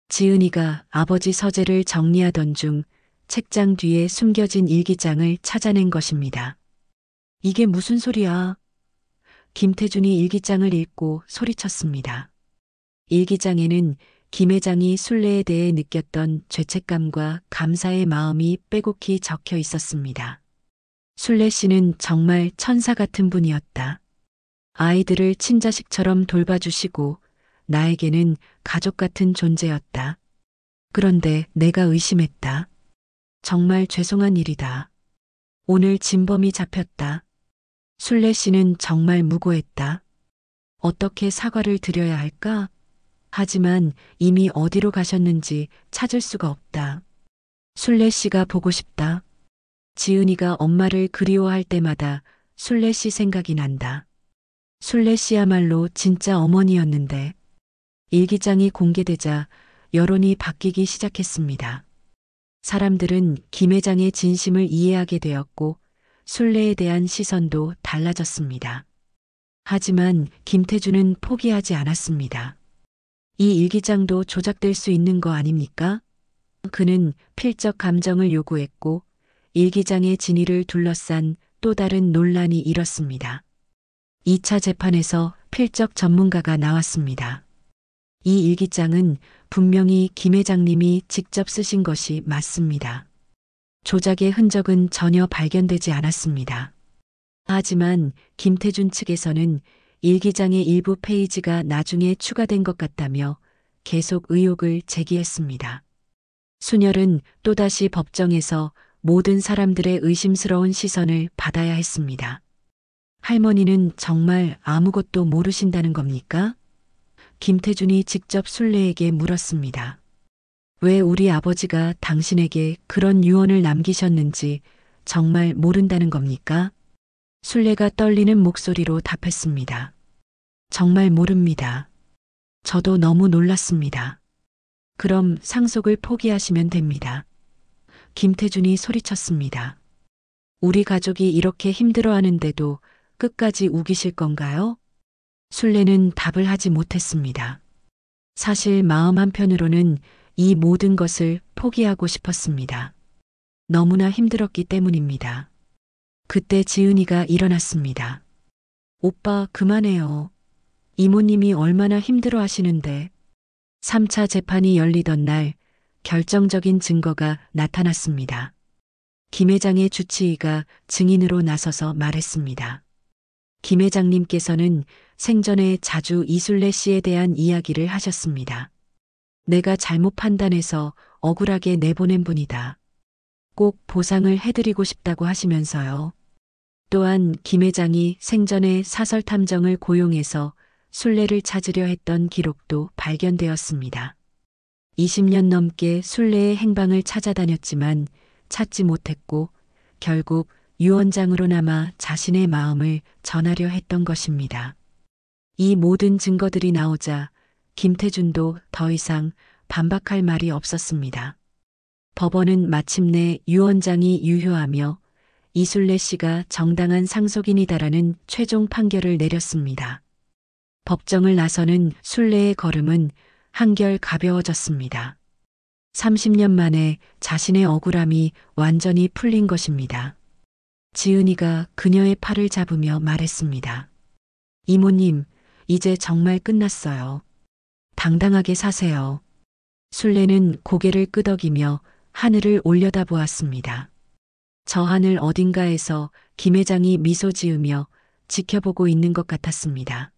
지은이가 아버지 서재를 정리하던 중 책장 뒤에 숨겨진 일기장을 찾아낸 것입니다. 이게 무슨 소리야? 김태준이 일기장을 읽고 소리쳤습니다. 일기장에는 김 회장이 순례에 대해 느꼈던 죄책감과 감사의 마음이 빼곡히 적혀 있었습니다. 순례 씨는 정말 천사 같은 분이었다. 아이들을 친자식처럼 돌봐주시고 나에게는 가족 같은 존재였다. 그런데 내가 의심했다. 정말 죄송한 일이다. 오늘 진범이 잡혔다. 순례 씨는 정말 무고했다. 어떻게 사과를 드려야 할까? 하지만 이미 어디로 가셨는지 찾을 수가 없다. 순례 씨가 보고 싶다. 지은이가 엄마를 그리워할 때마다 순례 씨 생각이 난다. 순례 씨야말로 진짜 어머니였는데 일기장이 공개되자 여론이 바뀌기 시작했습니다. 사람들은 김 회장의 진심을 이해하게 되었고 순례에 대한 시선도 달라졌습니다. 하지만 김태준은 포기하지 않았습니다. 이 일기장도 조작될 수 있는 거 아닙니까? 그는 필적 감정을 요구했고 일기장의 진위를 둘러싼 또 다른 논란이 일었습니다. 2차 재판에서 필적 전문가가 나왔습니다. 이 일기장은 분명히 김 회장님이 직접 쓰신 것이 맞습니다. 조작의 흔적은 전혀 발견되지 않았습니다. 하지만 김태준 측에서는 일기장의 일부 페이지가 나중에 추가된 것 같다며 계속 의혹을 제기했습니다. 순열은 또다시 법정에서 모든 사람들의 의심스러운 시선을 받아야 했습니다. 할머니는 정말 아무것도 모르신다는 겁니까? 김태준이 직접 순례에게 물었습니다. 왜 우리 아버지가 당신에게 그런 유언을 남기셨는지 정말 모른다는 겁니까? 순례가 떨리는 목소리로 답했습니다. 정말 모릅니다. 저도 너무 놀랐습니다. 그럼 상속을 포기하시면 됩니다. 김태준이 소리쳤습니다. 우리 가족이 이렇게 힘들어하는데도 끝까지 우기실 건가요? 순례는 답을 하지 못했습니다. 사실 마음 한편으로는 이 모든 것을 포기하고 싶었습니다. 너무나 힘들었기 때문입니다. 그때 지은이가 일어났습니다. 오빠 그만해요. 이모님이 얼마나 힘들어 하시는데. 3차 재판이 열리던 날 결정적인 증거가 나타났습니다. 김 회장의 주치의가 증인으로 나서서 말했습니다. 김 회장님께서는 생전에 자주 이순례 씨에 대한 이야기를 하셨습니다. 내가 잘못 판단해서 억울하게 내보낸 분이다. 꼭 보상을 해드리고 싶다고 하시면서요. 또한 김 회장이 생전에 사설 탐정을 고용해서 순례를 찾으려 했던 기록도 발견되었습니다. 20년 넘게 순례의 행방을 찾아다녔지만 찾지 못했고 결국 유언장으로 남아 자신의 마음을 전하려 했던 것입니다. 이 모든 증거들이 나오자 김태준도 더 이상 반박할 말이 없었습니다. 법원은 마침내 유언장이 유효하며 이순례 씨가 정당한 상속인이다라는 최종 판결을 내렸습니다. 법정을 나서는 순례의 걸음은 한결 가벼워졌습니다. 30년 만에 자신의 억울함이 완전히 풀린 것입니다. 지은이가 그녀의 팔을 잡으며 말했습니다. 이모님, 이제 정말 끝났어요. 당당하게 사세요. 순례는 고개를 끄덕이며 하늘을 올려다보았습니다. 저 하늘 어딘가에서 김 회장이 미소 지으며 지켜보고 있는 것 같았습니다.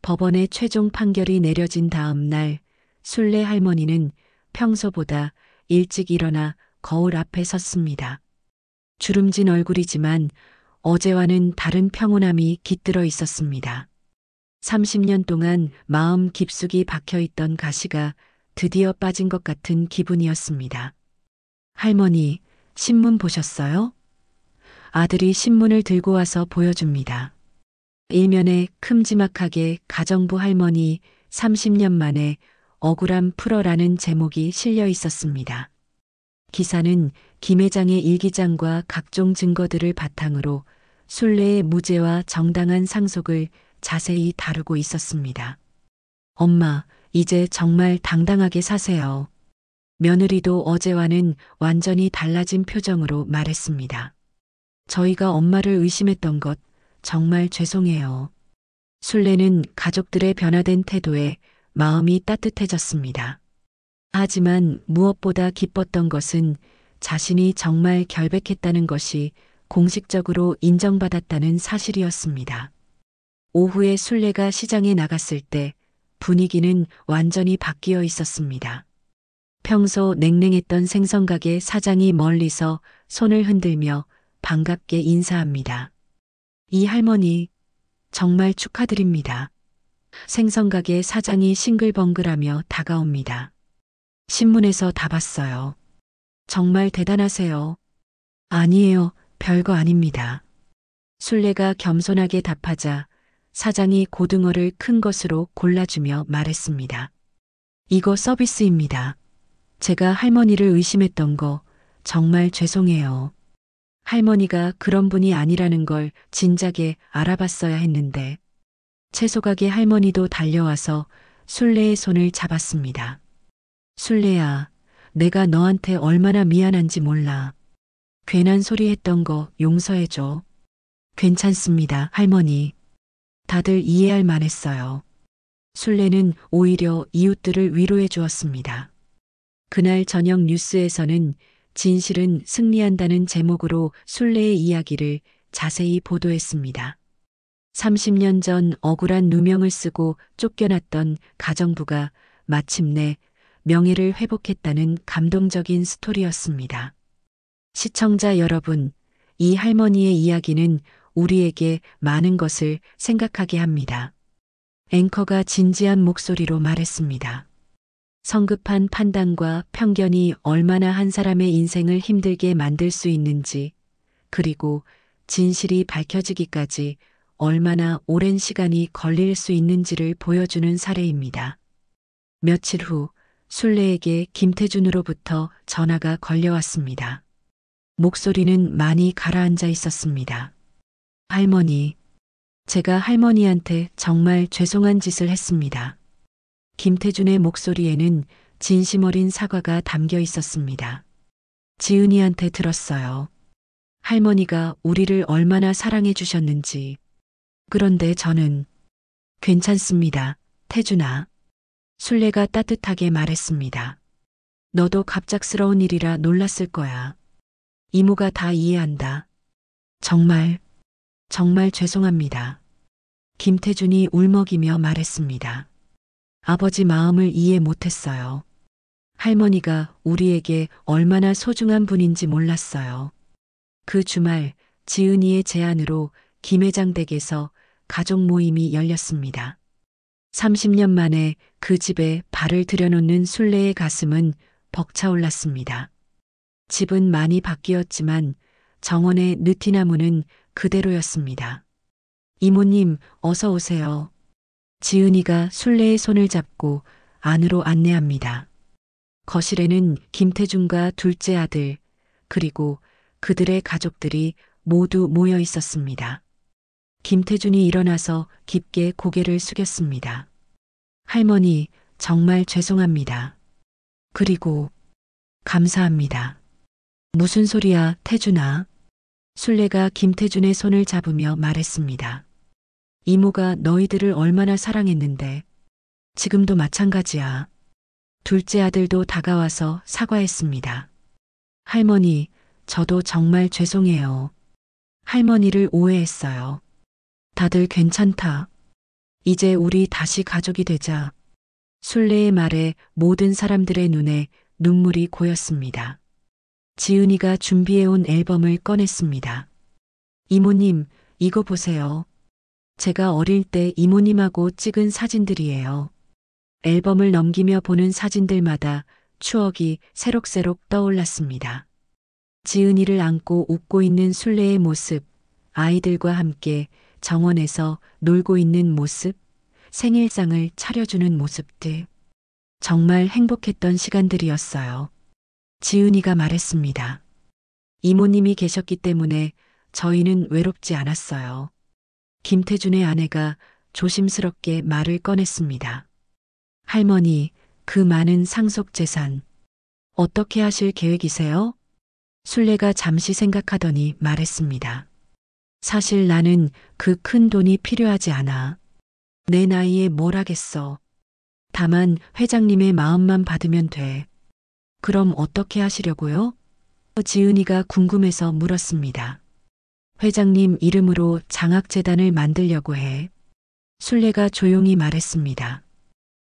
법원의 최종 판결이 내려진 다음 날 순례 할머니는 평소보다 일찍 일어나 거울 앞에 섰습니다. 주름진 얼굴이지만 어제와는 다른 평온함이 깃들어 있었습니다. 30년 동안 마음 깊숙이 박혀있던 가시가 드디어 빠진 것 같은 기분이었습니다. 할머니, 신문 보셨어요? 아들이 신문을 들고 와서 보여줍니다. 일면에 큼지막하게 가정부 할머니 30년 만에 억울함 풀어라는 제목이 실려 있었습니다. 기사는 김 회장의 일기장과 각종 증거들을 바탕으로 순례의 무죄와 정당한 상속을 자세히 다루고 있었습니다. 엄마, 이제 정말 당당하게 사세요. 며느리도 어제와는 완전히 달라진 표정으로 말했습니다. 저희가 엄마를 의심했던 것 정말 죄송해요. 순례는 가족들의 변화된 태도에 마음이 따뜻해졌습니다. 하지만 무엇보다 기뻤던 것은 자신이 정말 결백했다는 것이 공식적으로 인정받았다는 사실이었습니다. 오후에 순례가 시장에 나갔을 때 분위기는 완전히 바뀌어 있었습니다. 평소 냉랭했던 생선가게 사장이 멀리서 손을 흔들며 반갑게 인사합니다. 이 할머니, 정말 축하드립니다. 생선가게 사장이 싱글벙글하며 다가옵니다. 신문에서 다 봤어요. 정말 대단하세요. 아니에요, 별거 아닙니다. 순례가 겸손하게 답하자 사장이 고등어를 큰 것으로 골라주며 말했습니다. 이거 서비스입니다. 제가 할머니를 의심했던 거 정말 죄송해요. 할머니가 그런 분이 아니라는 걸 진작에 알아봤어야 했는데. 채소가게 할머니도 달려와서 순례의 손을 잡았습니다. 순례야, 내가 너한테 얼마나 미안한지 몰라. 괜한 소리 했던 거 용서해줘. 괜찮습니다, 할머니. 다들 이해할 만했어요. 순례는 오히려 이웃들을 위로해 주었습니다. 그날 저녁 뉴스에서는 진실은 승리한다는 제목으로 순례의 이야기를 자세히 보도했습니다. 30년 전 억울한 누명을 쓰고 쫓겨났던 가정부가 마침내 명예를 회복했다는 감동적인 스토리였습니다. 시청자 여러분, 이 할머니의 이야기는 우리에게 많은 것을 생각하게 합니다. 앵커가 진지한 목소리로 말했습니다. 성급한 판단과 편견이 얼마나 한 사람의 인생을 힘들게 만들 수 있는지, 그리고 진실이 밝혀지기까지 얼마나 오랜 시간이 걸릴 수 있는지를 보여주는 사례입니다. 며칠 후 순례에게 김태준으로부터 전화가 걸려왔습니다. 목소리는 많이 가라앉아 있었습니다. 할머니, 제가 할머니한테 정말 죄송한 짓을 했습니다. 김태준의 목소리에는 진심 어린 사과가 담겨 있었습니다. 지은이한테 들었어요. 할머니가 우리를 얼마나 사랑해 주셨는지. 그런데 저는 괜찮습니다, 태준아. 순례가 따뜻하게 말했습니다. 너도 갑작스러운 일이라 놀랐을 거야. 이모가 다 이해한다. 정말 죄송합니다. 김태준이 울먹이며 말했습니다. 아버지 마음을 이해 못했어요. 할머니가 우리에게 얼마나 소중한 분인지 몰랐어요. 그 주말 지은이의 제안으로 김회장 댁에서 가족 모임이 열렸습니다. 30년 만에 그 집에 발을 들여놓는 순례의 가슴은 벅차올랐습니다. 집은 많이 바뀌었지만 정원의 느티나무는 그대로였습니다. 이모님, 어서 오세요. 지은이가 순례의 손을 잡고 안으로 안내합니다. 거실에는 김태준과 둘째 아들, 그리고 그들의 가족들이 모두 모여 있었습니다. 김태준이 일어나서 깊게 고개를 숙였습니다. 할머니, 정말 죄송합니다. 그리고 감사합니다. 무슨 소리야, 태준아. 순례가 김태준의 손을 잡으며 말했습니다. 이모가 너희들을 얼마나 사랑했는데 지금도 마찬가지야. 둘째 아들도 다가와서 사과했습니다. 할머니, 저도 정말 죄송해요. 할머니를 오해했어요. 다들 괜찮다. 이제 우리 다시 가족이 되자. 순례의 말에 모든 사람들의 눈에 눈물이 고였습니다. 지은이가 준비해온 앨범을 꺼냈습니다. 이모님, 이거 보세요. 제가 어릴 때 이모님하고 찍은 사진들이에요. 앨범을 넘기며 보는 사진들마다 추억이 새록새록 떠올랐습니다. 지은이를 안고 웃고 있는 순례의 모습, 아이들과 함께 정원에서 놀고 있는 모습, 생일상을 차려주는 모습들. 정말 행복했던 시간들이었어요. 지은이가 말했습니다. 이모님이 계셨기 때문에 저희는 외롭지 않았어요. 김태준의 아내가 조심스럽게 말을 꺼냈습니다. 할머니, 그 많은 상속 재산 어떻게 하실 계획이세요? 순례가 잠시 생각하더니 말했습니다. 사실 나는 그 큰 돈이 필요하지 않아. 내 나이에 뭘 하겠어. 다만 회장님의 마음만 받으면 돼. 그럼 어떻게 하시려고요? 지은이가 궁금해서 물었습니다. 회장님 이름으로 장학재단을 만들려고 해. 순례가 조용히 말했습니다.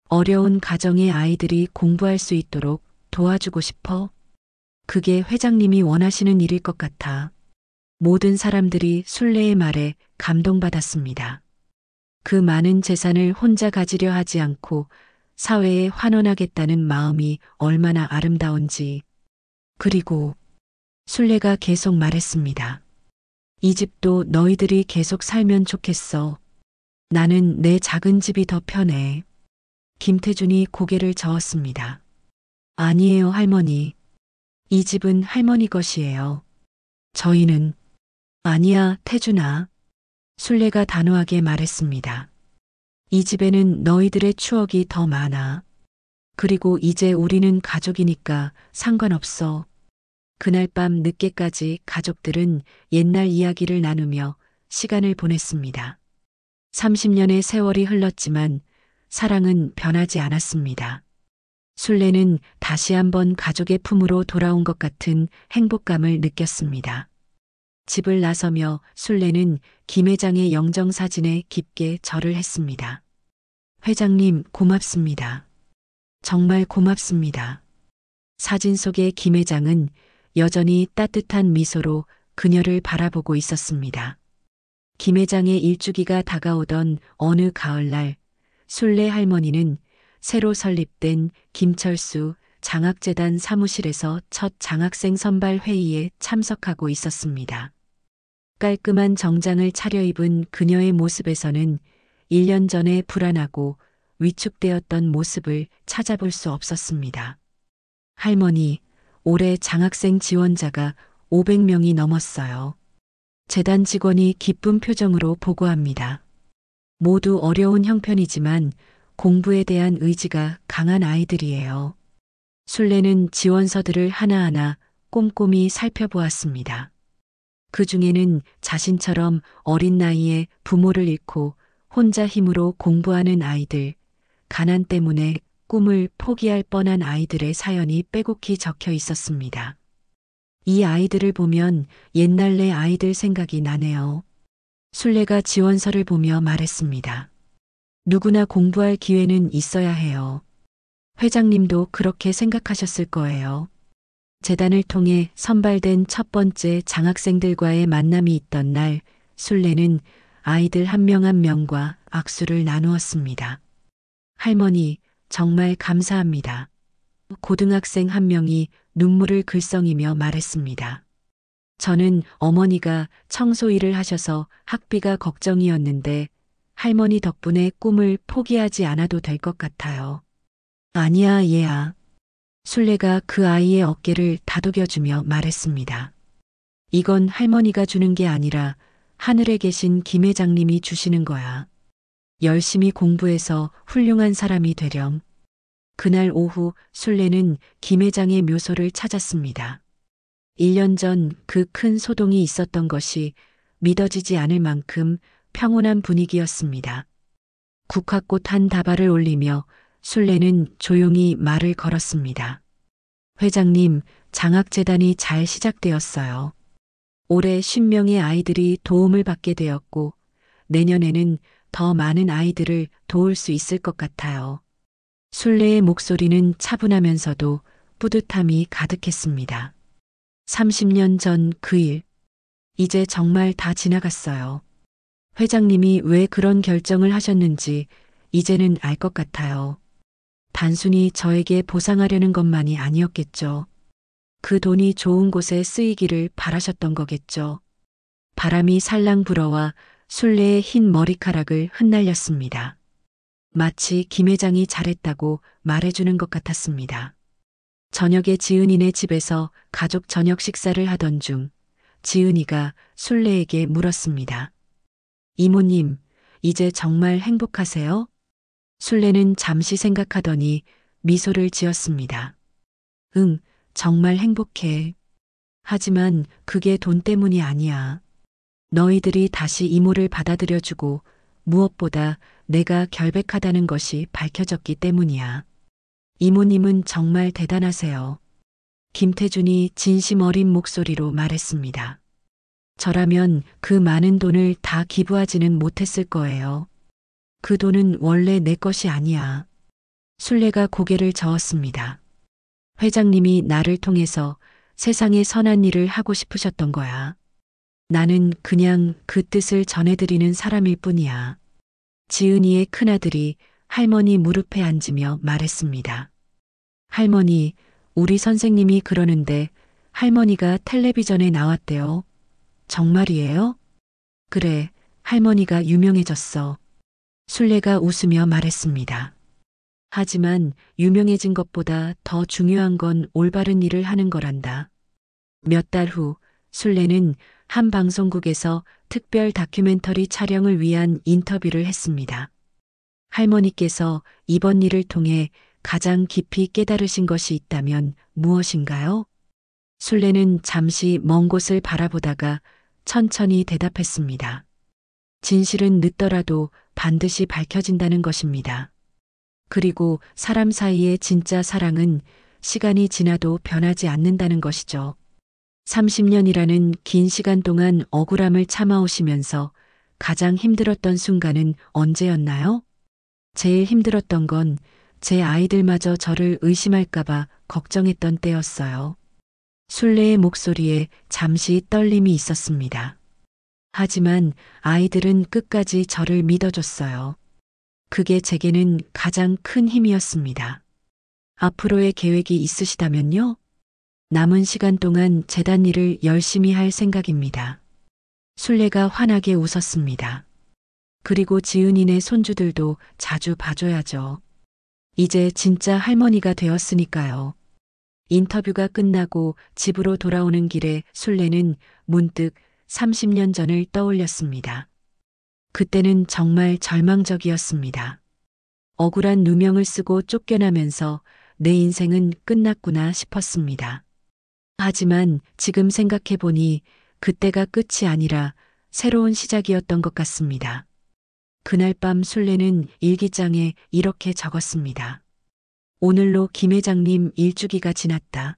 어려운 가정의 아이들이 공부할 수 있도록 도와주고 싶어. 그게 회장님이 원하시는 일일 것 같아. 모든 사람들이 순례의 말에 감동받았습니다. 그 많은 재산을 혼자 가지려 하지 않고 사회에 환원하겠다는 마음이 얼마나 아름다운지. 그리고 순례가 계속 말했습니다. 이 집도 너희들이 계속 살면 좋겠어. 나는 내 작은 집이 더 편해. 김태준이 고개를 저었습니다. 아니에요, 할머니. 이 집은 할머니 것이에요. 저희는 아니야, 태준아. 순례가 단호하게 말했습니다. 이 집에는 너희들의 추억이 더 많아. 그리고 이제 우리는 가족이니까 상관없어. 그날 밤 늦게까지 가족들은 옛날 이야기를 나누며 시간을 보냈습니다. 30년의 세월이 흘렀지만 사랑은 변하지 않았습니다. 순례는 다시 한번 가족의 품으로 돌아온 것 같은 행복감을 느꼈습니다. 집을 나서며 순례는 김 회장의 영정사진에 깊게 절을 했습니다. 회장님, 고맙습니다. 정말 고맙습니다. 사진 속의 김 회장은 여전히 따뜻한 미소로 그녀를 바라보고 있었습니다. 김 회장의 일주기가 다가오던 어느 가을날, 순례 할머니는 새로 설립된 김철수 장학재단 사무실에서 첫 장학생 선발 회의에 참석하고 있었습니다. 깔끔한 정장을 차려입은 그녀의 모습에서는 1년 전에 불안하고 위축되었던 모습을 찾아볼 수 없었습니다. 할머니, 올해 장학생 지원자가 500명이 넘었어요. 재단 직원이 기쁜 표정으로 보고합니다. 모두 어려운 형편이지만 공부에 대한 의지가 강한 아이들이에요. 순례는 지원서들을 하나하나 꼼꼼히 살펴보았습니다. 그 중에는 자신처럼 어린 나이에 부모를 잃고 혼자 힘으로 공부하는 아이들, 가난 때문에 꿈을 포기할 뻔한 아이들의 사연이 빼곡히 적혀 있었습니다. 이 아이들을 보면 옛날 내 아이들 생각이 나네요. 순례가 지원서를 보며 말했습니다. 누구나 공부할 기회는 있어야 해요. 회장님도 그렇게 생각하셨을 거예요. 재단을 통해 선발된 첫 번째 장학생들과의 만남이 있던 날, 순례는 아이들 한 명 한 명과 악수를 나누었습니다. 할머니, 정말 감사합니다. 고등학생 한 명이 눈물을 글썽이며 말했습니다. 저는 어머니가 청소 일을 하셔서 학비가 걱정이었는데 할머니 덕분에 꿈을 포기하지 않아도 될 것 같아요. 아니야, 얘야. 순례가 그 아이의 어깨를 다독여주며 말했습니다. 이건 할머니가 주는 게 아니라 하늘에 계신 김 회장님이 주시는 거야. 열심히 공부해서 훌륭한 사람이 되렴. 그날 오후 순례는 김 회장의 묘소를 찾았습니다. 1년 전 그 큰 소동이 있었던 것이 믿어지지 않을 만큼 평온한 분위기였습니다. 국화꽃 한 다발을 올리며 순례는 조용히 말을 걸었습니다. 회장님, 장학재단이 잘 시작되었어요. 올해 50명의 아이들이 도움을 받게 되었고 내년에는 더 많은 아이들을 도울 수 있을 것 같아요. 순례의 목소리는 차분하면서도 뿌듯함이 가득했습니다. 30년 전 그 일, 이제 정말 다 지나갔어요. 회장님이 왜 그런 결정을 하셨는지 이제는 알 것 같아요. 단순히 저에게 보상하려는 것만이 아니었겠죠. 그 돈이 좋은 곳에 쓰이기를 바라셨던 거겠죠. 바람이 살랑 불어와 순례의 흰 머리카락을 흩날렸습니다. 마치 김 회장이 잘했다고 말해주는 것 같았습니다. 저녁에 지은이네 집에서 가족 저녁 식사를 하던 중 지은이가 순례에게 물었습니다. 이모님, 이제 정말 행복하세요? 순례는 잠시 생각하더니 미소를 지었습니다. 응, 정말 행복해. 하지만 그게 돈 때문이 아니야. 너희들이 다시 이모를 받아들여주고 무엇보다 내가 결백하다는 것이 밝혀졌기 때문이야. 이모님은 정말 대단하세요. 김태준이 진심 어린 목소리로 말했습니다. 저라면 그 많은 돈을 다 기부하지는 못했을 거예요. 그 돈은 원래 내 것이 아니야. 순례가 고개를 저었습니다. 회장님이 나를 통해서 세상에 선한 일을 하고 싶으셨던 거야. 나는 그냥 그 뜻을 전해드리는 사람일 뿐이야. 지은이의 큰아들이 할머니 무릎에 앉으며 말했습니다. 할머니, 우리 선생님이 그러는데 할머니가 텔레비전에 나왔대요. 정말이에요? 그래, 할머니가 유명해졌어. 순례가 웃으며 말했습니다. 하지만 유명해진 것보다 더 중요한 건 올바른 일을 하는 거란다. 몇 달 후 순례는 한 방송국에서 특별 다큐멘터리 촬영을 위한 인터뷰를 했습니다. 할머니께서 이번 일을 통해 가장 깊이 깨달으신 것이 있다면 무엇인가요? 순례는 잠시 먼 곳을 바라보다가 천천히 대답했습니다. 진실은 늦더라도 반드시 밝혀진다는 것입니다. 그리고 사람 사이의 진짜 사랑은 시간이 지나도 변하지 않는다는 것이죠. 30년이라는 긴 시간 동안 억울함을 참아오시면서 가장 힘들었던 순간은 언제였나요? 제일 힘들었던 건 제 아이들마저 저를 의심할까봐 걱정했던 때였어요. 순례의 목소리에 잠시 떨림이 있었습니다. 하지만 아이들은 끝까지 저를 믿어줬어요. 그게 제게는 가장 큰 힘이었습니다. 앞으로의 계획이 있으시다면요? 남은 시간 동안 재단 일을 열심히 할 생각입니다. 순례가 환하게 웃었습니다. 그리고 지은이네 손주들도 자주 봐줘야죠. 이제 진짜 할머니가 되었으니까요. 인터뷰가 끝나고 집으로 돌아오는 길에 순례는 문득 30년 전을 떠올렸습니다. 그때는 정말 절망적이었습니다. 억울한 누명을 쓰고 쫓겨나면서 내 인생은 끝났구나 싶었습니다. 하지만 지금 생각해보니 그때가 끝이 아니라 새로운 시작이었던 것 같습니다. 그날 밤 순례는 일기장에 이렇게 적었습니다. 오늘로 김 회장님 일주기가 지났다.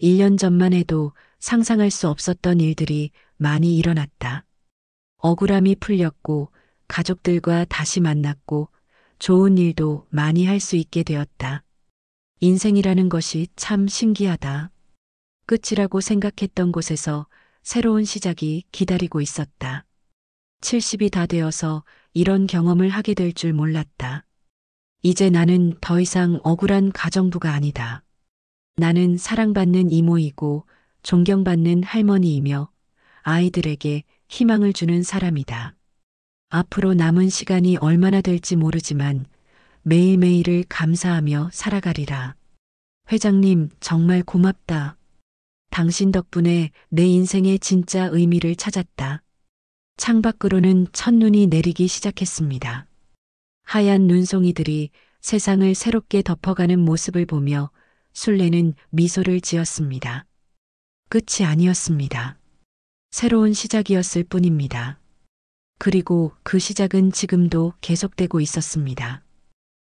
1년 전만 해도 상상할 수 없었던 일들이 많이 일어났다. 억울함이 풀렸고 가족들과 다시 만났고 좋은 일도 많이 할 수 있게 되었다. 인생이라는 것이 참 신기하다. 끝이라고 생각했던 곳에서 새로운 시작이 기다리고 있었다. 70이 다 되어서 이런 경험을 하게 될 줄 몰랐다. 이제 나는 더 이상 억울한 가정부가 아니다. 나는 사랑받는 이모이고 존경받는 할머니이며 아이들에게 희망을 주는 사람이다. 앞으로 남은 시간이 얼마나 될지 모르지만 매일매일을 감사하며 살아가리라. 회장님, 정말 고맙다. 당신 덕분에 내 인생의 진짜 의미를 찾았다. 창밖으로는 첫눈이 내리기 시작했습니다. 하얀 눈송이들이 세상을 새롭게 덮어가는 모습을 보며 순례는 미소를 지었습니다. 끝이 아니었습니다. 새로운 시작이었을 뿐입니다. 그리고 그 시작은 지금도 계속되고 있었습니다.